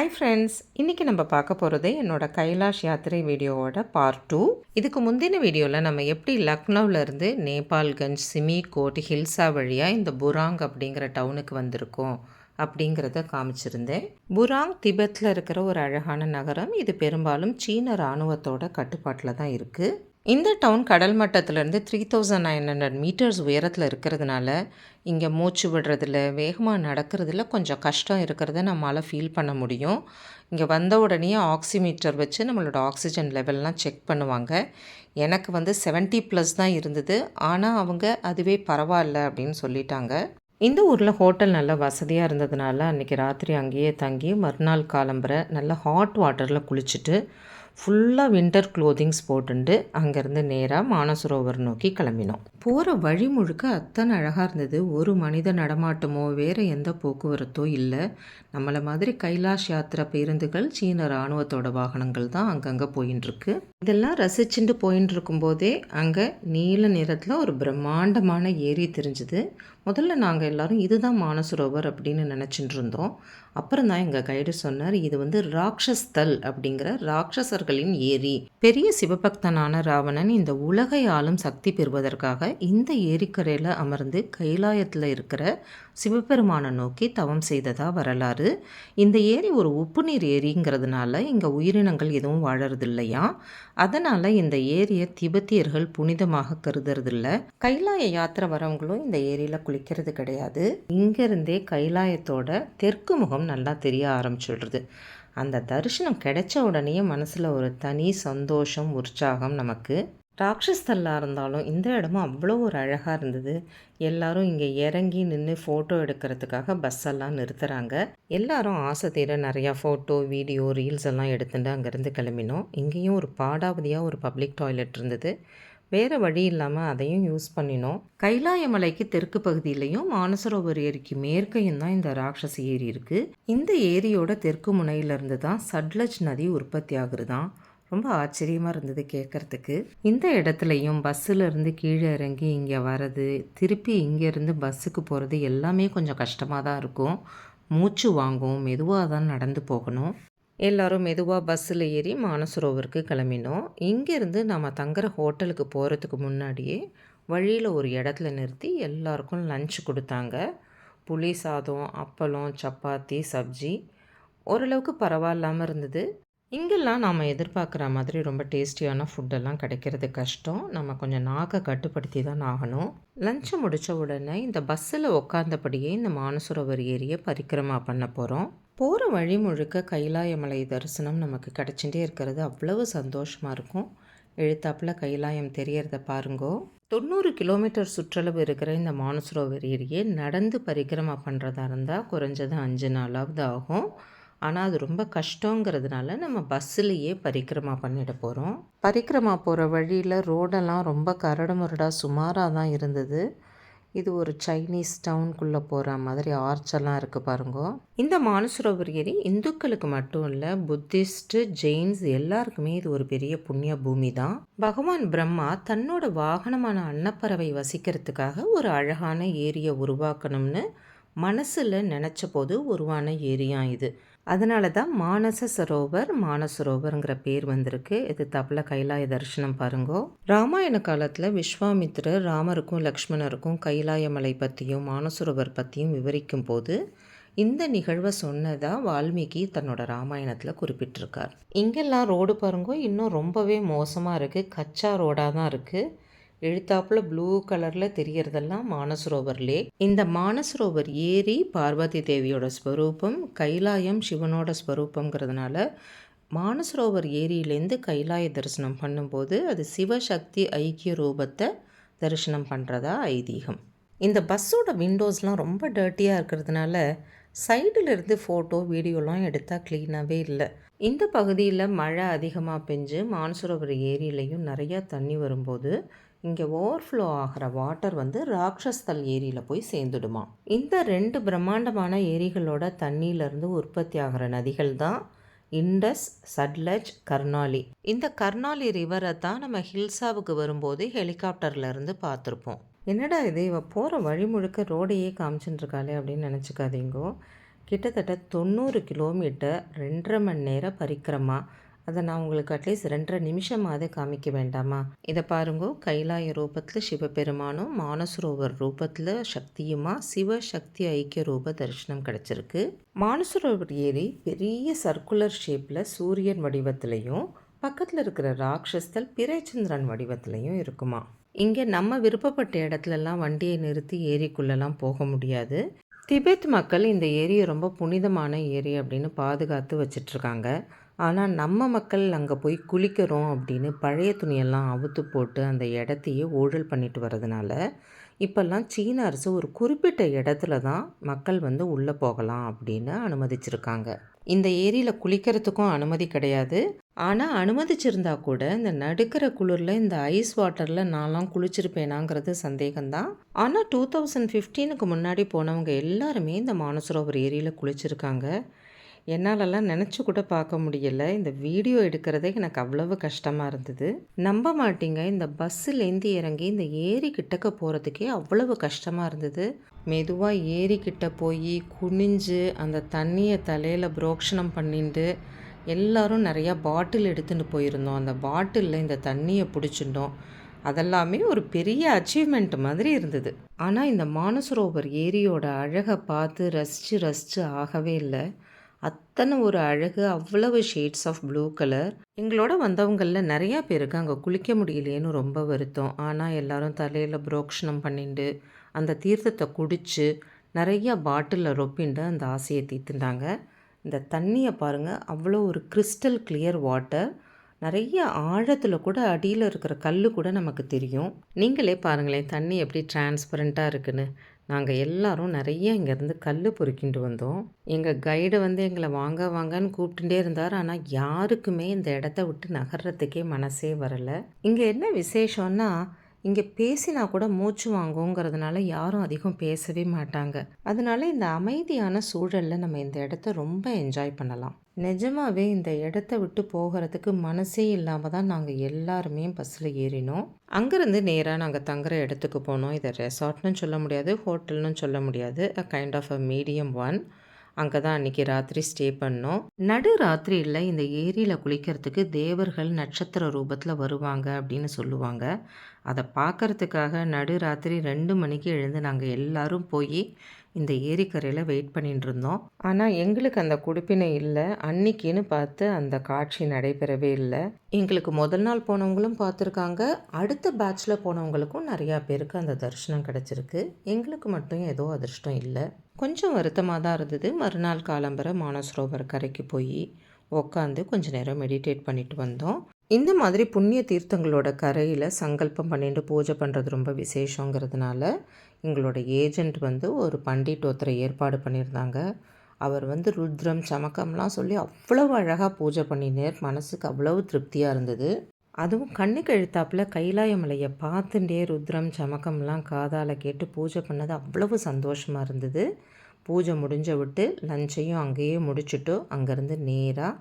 Hi friends, இன்றைக்கி நம்ம பார்க்க போகிறது என்னோட கைலாஷ் யாத்திரை வீடியோவோட பார்ட் 2. இதுக்கு முந்தின வீடியோவில் நம்ம எப்படி லக்னோவிலேருந்து நேபாள்கஞ்ச், சிமிகோட், ஹில்சா வழியாக இந்த புராங் அப்படிங்கிற டவுனுக்கு வந்திருக்கோம் அப்படிங்கிறத காமிச்சிருந்தேன். புராங் திபெத்தில் இருக்கிற ஒரு அழகான நகரம். இது பெரும்பாலும் சீன இராணுவத்தோட கட்டுப்பாட்டில் தான் இருக்குது. இந்த டவுன் கடல் மட்டத்திலேருந்து 3900 மீட்டர்ஸ் உயரத்தில் இருக்கிறதுனால இங்கே மூச்சு விடுறதில், வேகமாக நடக்கிறதுல கொஞ்சம் கஷ்டம் இருக்கிறத நம்மளால் ஃபீல் பண்ண முடியும். இங்கே வந்த உடனே ஆக்சிமீட்டர் வச்சு நம்மளோட ஆக்சிஜன் லெவல்லாம் செக் பண்ணுவாங்க. எனக்கு 70+ தான் இருந்தது. ஆனால் அவங்க அதுவே பரவாயில்ல அப்படின்னு சொல்லிட்டாங்க. இந்த ஊரில் ஹோட்டல் நல்ல வசதியாக இருந்ததுனால அன்றைக்கி ராத்திரி அங்கேயே தங்கி மறுநாள் காலம்புற நல்ல ஹாட் வாட்டரில் குளிச்சுட்டு ஃபுல்லாக வின்டர் க்ளோதிங்ஸ் போட்டுண்டு அங்கேருந்து நேராக மானசரோவர் நோக்கி கிளம்பினோம். போகிற வழி முழுக்க அத்தனை அழகாக இருந்தது. ஒரு மனித நடமாட்டமோ வேறு எந்த போக்குவரத்தோ இல்லை. நம்மளை மாதிரி கைலாஷ் யாத்திரை பேருந்துகள், சீன இராணுவத்தோட வாகனங்கள் தான் அங்கங்கே போயின்னு இருக்கு. இதெல்லாம் ரசிச்சுட்டு போயின்னு இருக்கும்போதே அங்கே நீல நிறத்தில் ஒரு பிரம்மாண்டமான ஏரி தெரிஞ்சுது. முதல்ல நாங்கள் எல்லோரும் இதுதான் மானசரோவர் அப்படின்னு நினச்சிட்டு இருந்தோம். அப்புறம் தான் எங்கள் கைடு சொன்னார், இது ராட்சஸ்தல் அப்படிங்கிற ராட்சசர்களின் ஏரி. பெரிய சிவபக்தனான ராவணன் இந்த உலகை ஆளும் சக்தி பெறுவதற்காக இந்த ஏரிக்கரையில் அமர்ந்து கைலாயத்தில் இருக்கிற சிவபெருமானை நோக்கி தவம் செய்ததா வரலாறு. இந்த ஏரி ஒரு உப்பு நீர் ஏரிங்கிறதுனால இங்கே உயிரினங்கள் எதுவும் வாழறது இல்லையா. அதனால் இந்த ஏரியை திபெத்தியர்கள் புனிதமாக கருதுறதில்ல. கைலாய யாத்திரை வரவங்களும் இந்த ஏரியில் குளிக்கிறது கிடையாது. இங்கேருந்தே கைலாயத்தோட தெற்கு முகம் நல்லா தெரிய ஆரம்பிச்சிடுறது. அந்த தரிசனம் கிடைச்ச உடனே மனசில் ஒரு தனி சந்தோஷம், உற்சாகம் நமக்கு. ராட்சஸ்தல்லாக இருந்தாலும் இந்த இடமும் அவ்வளோ ஒரு அழகாக இருந்தது. எல்லாரும் இங்கே இறங்கி நின்று ஃபோட்டோ எடுக்கிறதுக்காக பஸ்ஸெல்லாம் நிறுத்துகிறாங்க. எல்லாரும் ஆசை தீர நிறையா ஃபோட்டோ, வீடியோ, ரீல்ஸ் எல்லாம் எடுத்துட்டு அங்கேருந்து கிளம்பினோம். இங்கேயும் ஒரு பாடாவதியாக ஒரு பப்ளிக் டாய்லெட் இருந்தது. வேறு வழி இல்லாமல் அதையும் யூஸ் பண்ணினோம். கைலாய மலைக்கு தெற்கு பகுதியிலையும் மானசரோவர் ஏரிக்கு மேற்கையும் தான் இந்த ராட்சசி ஏரி இருக்குது. இந்த ஏரியோட தெற்கு முனையிலிருந்து தான் சட்லஜ் நதி உற்பத்தி ஆகுறதான். ரொம்ப ஆச்சரியமாக இருந்தது கேட்குறதுக்கு. இந்த இடத்துலையும் பஸ்ஸில் இருந்து கீழே இறங்கி இங்கே வர்றது, திருப்பி இங்கேருந்து பஸ்ஸுக்கு போகிறது எல்லாமே கொஞ்சம் கஷ்டமாக தான் இருக்கும். மூச்சு வாங்கும், மெதுவாக தான் நடந்து போகணும். எல்லோரும் மெதுவாக பஸ்ஸில் ஏறி மானசரோவருக்கு கிளம்பினோம். இங்கேருந்து நம்ம தங்குற ஹோட்டலுக்கு போகிறதுக்கு முன்னாடியே வழியில் ஒரு இடத்துல நிறுத்தி எல்லாருக்கும் லன்ச் கொடுத்தாங்க. புளி சாதம், அப்பளம், சப்பாத்தி, சப்ஜி ஓரளவுக்கு பரவாயில்லாமல் இருந்தது. இங்கெல்லாம் நாம் எதிர்பார்க்குற மாதிரி ரொம்ப டேஸ்டியான ஃபுட்டெல்லாம் கிடைக்கிறது கஷ்டம். நம்ம கொஞ்சம் நாக்கை கட்டுப்படுத்தி தான் ஆகணும். லஞ்சை முடித்த உடனே இந்த பஸ்ஸில் உட்காந்தபடியே இந்த மானசரோவர் ஏரியை பரிக்கிரமா பண்ண போகிறோம். போகிற வழி முழுக்க கைலாயமலை தரிசனம் நமக்கு கிடச்சிட்டே இருக்கிறது அவ்வளவு சந்தோஷமாக இருக்கும். எழுத்தாப்பில் கைலாயம் தெரியறத பாருங்கோ. 90 கிலோமீட்டர் சுற்றளவு இருக்கிற இந்த மானசரோவர் ஏரியை நடந்து பரிக்கிரமா பண்ணுறதா இருந்தால் குறைஞ்சது 5 நாளாவது ஆகும். ஆனால் அது ரொம்ப கஷ்டங்கிறதுனால நம்ம பஸ்ஸிலேயே பரிக்கிரமா பண்ணிட போகிறோம். பரிக்கிரமா போகிற வழியில் ரோடெல்லாம் ரொம்ப கரடுமுரடாக சுமாராக தான் இருந்தது. இது ஒரு சைனீஸ் டவுனுக்குள்ளே போகிற மாதிரி ஆர்ச்செல்லாம் இருக்குது பாருங்கோ. இந்த மானசரோவர் ஏரி இந்துக்களுக்கு மட்டும் இல்லை, புத்திஸ்ட்டு, ஜெயின்ஸ் எல்லாருக்குமே இது ஒரு பெரிய புண்ணிய பூமி தான். பகவான் பிரம்மா தன்னோட வாகனமான அன்னப்பறவை வசிக்கிறதுக்காக ஒரு அழகான ஏரியை உருவாக்கணும்னு மனசில் நினச்ச போது உருவான ஏரியா இது. அதனால தான் மானசரோவருங்கிற பேர் வந்திருக்கு. இது தப்பில் கைலாய தரிசனம் பாருங்கோ. ராமாயண காலத்தில் விஸ்வாமித்திரர் ராமருக்கும் லக்ஷ்மணருக்கும் கைலாய மலை பற்றியும் மானசரோவர் பற்றியும் விவரிக்கும் போது இந்த நிகழ்வை சொன்னதாக வால்மீகி தன்னோட ராமாயணத்தில் குறிப்பிட்டிருக்கார். இங்கெல்லாம் ரோடு பாருங்கோ இன்னும் ரொம்பவே மோசமாக இருக்குது. கச்சா ரோடாக தான் இருக்குது. எழுத்தாப்புல ப்ளூ கலரில் தெரியறதெல்லாம் மானசரோவர்லே. இந்த மானசரோவர் ஏரி பார்வதி தேவியோட ஸ்வரூபம், கைலாயம் சிவனோட ஸ்வரூபங்கிறதுனால மானசரோவர் ஏரியிலேருந்து கைலாய தரிசனம் பண்ணும்போது அது சிவசக்தி ஐக்கிய ரூபத்தை தரிசனம் பண்ணுறதா ஐதீகம். இந்த பஸ்ஸோட விண்டோஸ்லாம் ரொம்ப டர்ட்டியாக இருக்கிறதுனால சைடில் இருந்து ஃபோட்டோ, வீடியோலாம் எடுத்தால் க்ளீனாகவே இல்லை. இந்த பகுதியில் மழை அதிகமாக பெஞ்சு மானசரோவர் ஏரியிலையும் நிறையா தண்ணி வரும்போது இங்கே ஓவர்ஃப்ளோ ஆகிற வாட்டர் ராட்சஸ்தல் ஏரியில் போய் சேர்ந்துடுமா. இந்த 2 பிரம்மாண்டமான ஏரிகளோட தண்ணியிலேருந்து உற்பத்தி ஆகிற நதிகள் தான் இண்டஸ், சட்லஜ், கர்னாலி. இந்த கர்னாலி ரிவரை தான் நம்ம ஹில்சாவுக்கு வரும்போது ஹெலிகாப்டரில் இருந்து பார்த்துருப்போம். என்னடா இது, இவ போகிற வழி முழுக்க ரோடையே காமிச்சுட்டுருக்காளே அப்படின்னு நினச்சிக்காதீங்கோ. கிட்டத்தட்ட 90 கிலோமீட்டர் 2.5 மணி நேரம் பரிக்கிரமா. அதை நான் உங்களுக்கு அட்லீஸ்ட் 2.5 நிமிஷமாவது காமிக்க வேண்டாமா? இதை பாருங்கோ, கைலாய ரூபத்தில் சிவபெருமானும் மானசரோவர் ரூபத்தில் சக்தியுமா சிவசக்தி ஐக்கிய ரூப தரிசனம் கிடச்சிருக்கு. மானசரோவர் ஏரி பெரிய சர்க்குலர் ஷேப்பில் சூரியன் வடிவத்திலையும் பக்கத்தில் இருக்கிற ராட்சஸ்தல் பிறைச்சந்திரன் வடிவத்திலையும் இருக்குமா. இங்கே நம்ம விருப்பப்பட்ட இடத்துலலாம் வண்டியை நிறுத்தி ஏரிக்குள்ளெல்லாம் போக முடியாது. திபெத் மக்கள் இந்த ஏரியை ரொம்ப புனிதமான ஏரி அப்படின்னு பாதுகாத்து வச்சிட்ருக்காங்க. ஆனால் நம்ம மக்கள் அங்கே போய் குளிக்கிறோம் அப்படின்னு பழைய துணியெல்லாம் அவுத்து போட்டு அந்த இடத்தையே ஊழல் பண்ணிட்டு வரதுனால இப்போல்லாம் சீன அரசு ஒரு குறிப்பிட்ட இடத்துல தான் மக்கள் வந்து உள்ளே போகலாம் அப்படின்னு அனுமதிச்சிருக்காங்க. இந்த ஏரியில் குளிக்கிறதுக்கும் அனுமதி கிடையாது. ஆனால் அனுமதிச்சிருந்தா கூட இந்த நடுக்கிற குளிரில் இந்த ஐஸ் வாட்டரில் நான்லாம் குளிச்சிருப்பேனாங்கிறது சந்தேகம்தான். ஆனால் 2015க்கு முன்னாடி போனவங்க எல்லாருமே இந்த மானசரோவர் ஏரியில் குளிச்சிருக்காங்க. என்னாலலாம் நினச்சி கூட பார்க்க முடியலை. இந்த வீடியோ எடுக்கிறதே எனக்கு அவ்வளவு கஷ்டமாக இருந்தது. நம்ப மாட்டீங்க, இந்த பஸ்ஸுலேருந்து இறங்கி இந்த ஏரி கிட்டக்க போகிறதுக்கே அவ்வளவு கஷ்டமாக இருந்தது. மெதுவாக ஏரி கிட்ட போய் குனிஞ்சு அந்த தண்ணியை தலையில் புரோக்ஷனம் பண்ணிட்டு எல்லோரும் நிறையா பாட்டில் எடுத்துகிட்டு போயிருந்தோம். அந்த பாட்டிலில் இந்த தண்ணியை பிடிச்சிட்டோம். அதெல்லாமே ஒரு பெரிய அச்சீவ்மெண்ட் மாதிரி இருந்தது. ஆனால் இந்த மானசரோவர் ஏரியோட அழகை பார்த்து ரசித்து ஆகவே இல்லை. அத்தனை ஒரு அழகு, அவ்வளவு ஷேட்ஸ் ஆஃப் ப்ளூ கலர். எங்களோட வந்தவங்களில் நிறையா பேருக்கு அங்கே குளிக்க முடியலையேன்னு ரொம்ப வருத்தம். ஆனால் எல்லோரும் தலையில் புரோக்ஷனம் பண்ணிட்டு அந்த தீர்த்தத்தை குடித்து நிறையா பாட்டிலில் ரொப்பிண்டு அந்த ஆசையை தீர்த்துட்டாங்க. இந்த தண்ணியை பாருங்கள், அவ்வளோ ஒரு கிறிஸ்டல் கிளியர் வாட்டர். நிறைய ஆழத்தில் கூட அடியில் இருக்கிற கல் கூட நமக்கு தெரியும். நீங்களே பாருங்களேன் தண்ணி எப்படி டிரான்ஸ்பரண்ட்டாக இருக்குன்னு. நாங்கள் எல்லோரும் நிறைய இங்கேருந்து கல் பொறுக்கிட்டு வந்தோம். எங்கள் கைடு வந்து எங்களை வாங்க வாங்கன்னு கூப்பிட்டுட்டே இருந்தார். ஆனால் யாருக்குமே இந்த இடத்த விட்டு நகர்றதுக்கே மனசே வரலை. இங்கே என்ன விசேஷம்னா, இங்கே பேசினா கூட மூச்சு வாங்குங்கிறதுனால யாரும் அதிகம் பேசவே மாட்டாங்க. அதனால இந்த அமைதியான சூழலில் நம்ம இந்த இடத்த ரொம்ப என்ஜாய் பண்ணலாம். நிஜமாவே இந்த இடத்த விட்டு போகிறதுக்கு மனசே இல்லாமல் தான் நாங்கள் எல்லாருமே பஸ்ஸில் ஏறினோம். அங்கேருந்து நேராக நாங்கள் தங்குற இடத்துக்கு போனோம். இதை ரெசார்ட்னு சொல்ல முடியாது, ஹோட்டல்னு சொல்ல முடியாது, a kind of a medium one. அங்கே தான் அன்றைக்கி ராத்திரி ஸ்டே பண்ணோம். நடு ராத்திரியில் இந்த ஏரியில் குளிக்கிறதுக்கு தேவர்கள் நட்சத்திர ரூபத்தில் வருவாங்க அப்படின்னு சொல்லுவாங்க. அதை பார்க்குறதுக்காக நடு ராத்திரி 2 மணிக்கு எழுந்து நாங்கள் எல்லோரும் போய் இந்த ஏரிக்கரையில் வெயிட் பண்ணிட்டு இருந்தோம். ஆனால் எங்களுக்கு அந்த குடுப்பினை இல்லை. அன்னைக்குன்னு பார்த்து அந்த காட்சி நடைபெறவே இல்லை. எங்களுக்கு முதல் நாள் போனவங்களும் பார்த்துருக்காங்க, அடுத்த பேட்சில் போனவங்களுக்கும் நிறையா பேருக்கு அந்த தரிசனம் கிடச்சிருக்கு. எங்களுக்கு மட்டும் ஏதோ அதிர்ஷ்டம் இல்லை. கொஞ்சம் வருத்தமாக தான் இருந்தது. மறுநாள் காலம்பரை மானசரோவர் கரைக்கு போய் உட்காந்து கொஞ்சம் நேரம் மெடிடேட் பண்ணிட்டு வந்தோம். இந்த மாதிரி புண்ணிய தீர்த்தங்களோட கரையில் சங்கல்பம் பண்ணிட்டு பூஜை பண்ணுறது ரொம்ப விசேஷங்கிறதுனால எங்களோட ஏஜெண்ட் வந்து ஒரு பண்டிட் ஒருத்தரை ஏற்பாடு பண்ணியிருந்தாங்க. அவர் வந்து ருத்ரம் சமக்கம்லாம் சொல்லி அவ்வளவு அழகாக பூஜை பண்ணினார். மனசுக்கு அவ்வளவு திருப்தியாக இருந்தது. அதுவும் கண்ணுக்கு எழுத்தாப்பில் கைலாய மலையை பார்த்துட்டே ருத்ரம் சமக்கம்லாம் காதால் கேட்டு பூஜை பண்ணது அவ்வளவு சந்தோஷமாக இருந்தது. பூஜை முடிஞ்ச விட்டு லஞ்சையும் அங்கேயே முடிச்சுட்டு அங்கேருந்து நேராக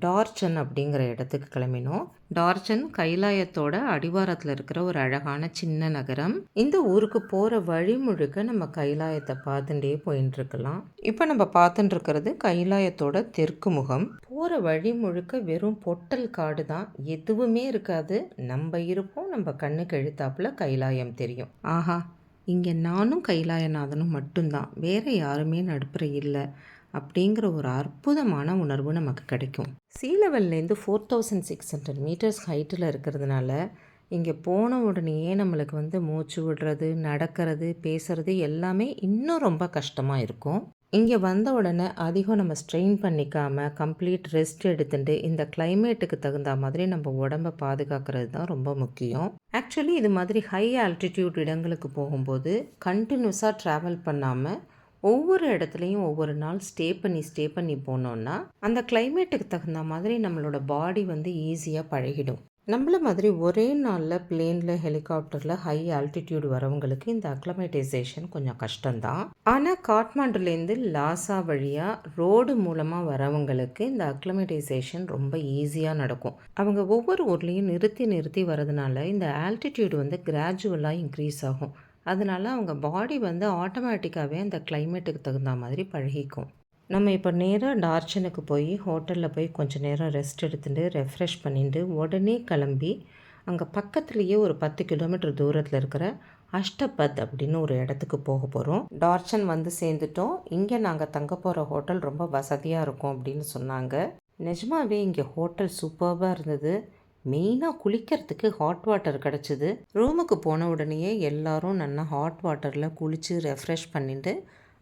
டார்ச்சன் அப்படிங்கிற இடத்துக்கு கிளம்பினோம். டார்ச்சன் கைலாயத்தோட அடிவாரத்தில் இருக்கிற ஒரு அழகான சின்ன நகரம். இந்த ஊருக்கு போகிற வழி முழுக்க நம்ம கைலாயத்தை பார்த்துட்டே போயின்னு இருக்கலாம். இப்போ நம்ம பார்த்துட்டு இருக்கிறது கைலாயத்தோட தெற்கு முகம். போகிற வழி முழுக்க வெறும் பொட்டல் காடு தான், எதுவுமே இருக்காது. நம்ம இருப்போம், நம்ம கண்ணுக்கு எழுத்தாப்புல கைலாயம் தெரியும். ஆஹா, இங்கே நானும் கைலாயநாதனும் மட்டும்தான், வேறு யாருமே நடுப்புற இல்லை அப்படிங்கிற ஒரு அற்புதமான உணர்வு நமக்கு கிடைக்கும். சீ லெவல்லேருந்து 4600 மீட்டர்ஸ் ஹைட்டில் இருக்கிறதுனால இங்கே போன உடனேயே நம்மளுக்கு வந்து மூச்சு விடுறது, நடக்கிறது, பேசுகிறது எல்லாமே இன்னும் ரொம்ப கஷ்டமாக இருக்கும். இங்கே வந்த உடனே அதிகம் நம்ம ஸ்ட்ரெயின் பண்ணிக்காமல் கம்ப்ளீட் ரெஸ்ட் எடுத்துட்டு இந்த கிளைமேட்டுக்கு தகுந்த மாதிரி நம்ம உடம்பை பாதுகாக்கிறது தான் ரொம்ப முக்கியம். ஆக்சுவலி இது மாதிரி ஹை ஆல்டிடியூட் இடங்களுக்கு போகும்போது கண்டினியூஸாக ட்ராவல் பண்ணாமல் ஒவ்வொரு இடத்துலையும் ஒவ்வொரு நாள் ஸ்டே பண்ணி போனோன்னா அந்த கிளைமேட்டுக்கு தகுந்த மாதிரி நம்மளோட பாடி வந்து ஈஸியாக பழகிடும். நம்மள மாதிரி ஒரே நாளில் பிளேனில் ஹெலிகாப்டரில் ஹை ஆல்டிடியூட் வரவங்களுக்கு இந்த அக்ளமேட்டைசேஷன் கொஞ்சம் கஷ்டம்தான். ஆனால் காட்மாண்டுலேருந்து லாசா வழியாக ரோடு மூலமாக வரவங்களுக்கு இந்த அக்ளமேட்டைசேஷன் ரொம்ப ஈஸியாக நடக்கும். அவங்க ஒவ்வொரு ஊர்லேயும் நிறுத்தி வரதுனால இந்த ஆல்டிடியூட் வந்து கிராஜுவலாக இன்க்ரீஸ் ஆகும். அதனால் அவங்க பாடி வந்து ஆட்டோமேட்டிக்காகவே அந்த கிளைமேட்டுக்கு தகுந்த மாதிரி பழகிக்கும். நம்ம இப்போ நேராக டார்ச்சனுக்கு போய் ஹோட்டலில் போய் கொஞ்சம் நேரம் ரெஸ்ட் எடுத்துட்டு ரெஃப்ரெஷ் பண்ணிட்டு உடனே கிளம்பி அங்கே பக்கத்துலேயே ஒரு 10 கிலோமீட்டர் தூரத்தில் இருக்கிற அஷ்டபத் அப்படின்னு ஒரு இடத்துக்கு போக போகிறோம். டார்ச்சன் வந்து சேர்ந்துட்டோம். இங்கே நாங்கள் தங்க போகிற ஹோட்டல் ரொம்ப வசதியாக இருக்கும் அப்படின்னு சொன்னாங்க. நிஜமாவே இங்கே ஹோட்டல் சூப்பராக இருந்தது. மெயினாக குளிக்கிறதுக்கு ஹாட் வாட்டர் கிடச்சிது. ரூமுக்கு போன உடனேயே எல்லோரும் நல்லா ஹாட் வாட்டரில் குளித்து ரெஃப்ரெஷ் பண்ணிட்டு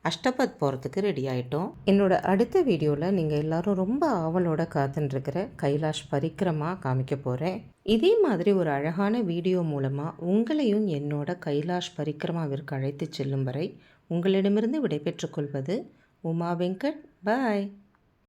அஷ்டபத் போகிறதுக்கு ரெடி ஆகிட்டோம். என்னோட அடுத்த வீடியோவில் நீங்கள் எல்லோரும் ரொம்ப ஆவலோட காத்துட்டுருக்கிற கைலாஷ் பரிக்கிரமா காமிக்க போகிறேன். இதே மாதிரி ஒரு அழகான வீடியோ மூலமாக உங்களையும் என்னோட கைலாஷ் பரிக்கிரமாவிற்கு அழைத்து செல்லும் வரை உங்களிடமிருந்து விடைபெற்றுக் கொள்வது உமா வெங்கட். பாய்.